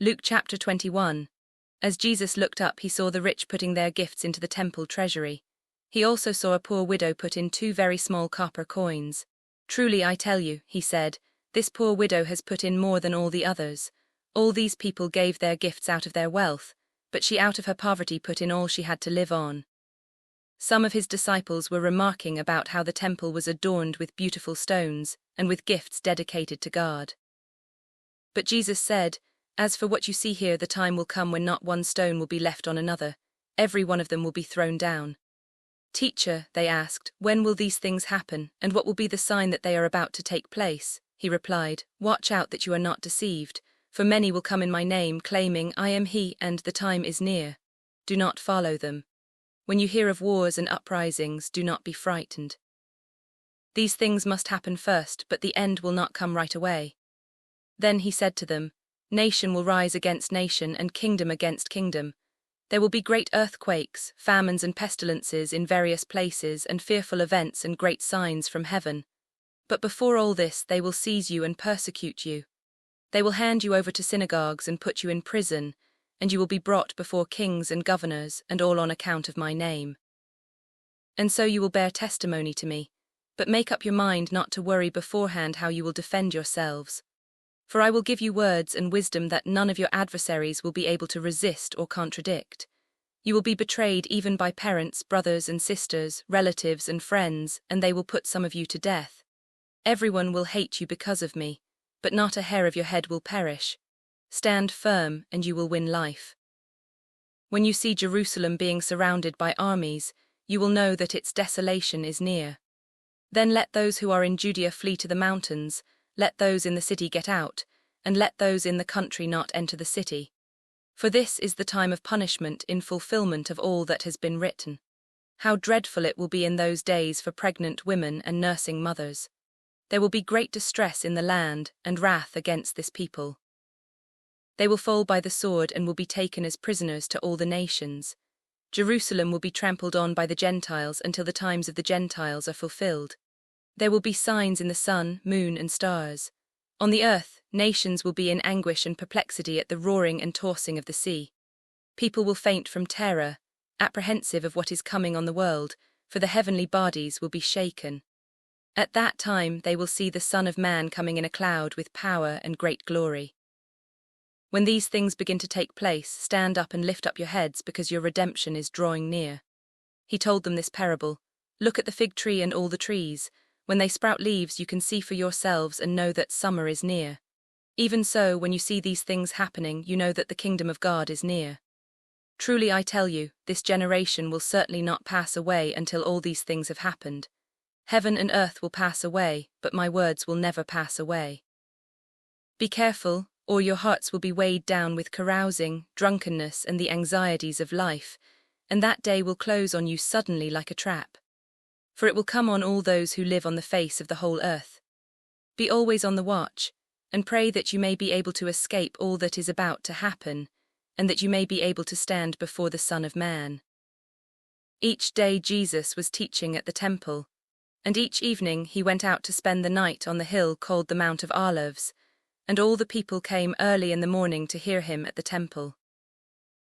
Luke chapter 21. As Jesus looked up, he saw the rich putting their gifts into the temple treasury. He also saw a poor widow put in 2 very small copper coins. "Truly I tell you," he said, "this poor widow has put in more than all the others. All these people gave their gifts out of their wealth, but she out of her poverty put in all she had to live on." Some of his disciples were remarking about how the temple was adorned with beautiful stones and with gifts dedicated to God. But Jesus said, "As for what you see here, the time will come when not one stone will be left on another. Every one of them will be thrown down." "Teacher," they asked, "when will these things happen, and what will be the sign that they are about to take place?" He replied, "Watch out that you are not deceived, for many will come in my name, claiming, 'I am he,' and 'the time is near.' Do not follow them. When you hear of wars and uprisings, do not be frightened. These things must happen first, but the end will not come right away." Then he said to them, "Nation will rise against nation and kingdom against kingdom. There will be great earthquakes, famines and pestilences in various places, and fearful events and great signs from heaven. But before all this they will seize you and persecute you. They will hand you over to synagogues and put you in prison, and you will be brought before kings and governors, and all on account of my name. And so you will bear testimony to me. But make up your mind not to worry beforehand how you will defend yourselves. For I will give you words and wisdom that none of your adversaries will be able to resist or contradict. You will be betrayed even by parents, brothers and sisters, relatives and friends, and they will put some of you to death. Everyone will hate you because of me, but not a hair of your head will perish. Stand firm, and you will win life. When you see Jerusalem being surrounded by armies, you will know that its desolation is near. Then let those who are in Judea flee to the mountains, let those in the city get out, and let those in the country not enter the city. For this is the time of punishment in fulfillment of all that has been written. How dreadful it will be in those days for pregnant women and nursing mothers. There will be great distress in the land and wrath against this people. They will fall by the sword and will be taken as prisoners to all the nations. Jerusalem will be trampled on by the Gentiles until the times of the Gentiles are fulfilled. There will be signs in the sun, moon, and stars. On the earth, nations will be in anguish and perplexity at the roaring and tossing of the sea. People will faint from terror, apprehensive of what is coming on the world, for the heavenly bodies will be shaken. At that time they will see the Son of Man coming in a cloud with power and great glory. When these things begin to take place, stand up and lift up your heads, because your redemption is drawing near." He told them this parable, "Look at the fig tree and all the trees. When they sprout leaves, you can see for yourselves and know that summer is near. Even so, when you see these things happening, you know that the kingdom of God is near. Truly I tell you, this generation will certainly not pass away until all these things have happened. Heaven and earth will pass away, but my words will never pass away. Be careful, or your hearts will be weighed down with carousing, drunkenness, and the anxieties of life, and that day will close on you suddenly like a trap. For it will come on all those who live on the face of the whole earth. Be always on the watch, and pray that you may be able to escape all that is about to happen, and that you may be able to stand before the Son of Man." Each day Jesus was teaching at the temple, and each evening he went out to spend the night on the hill called the Mount of Olives, and all the people came early in the morning to hear him at the temple.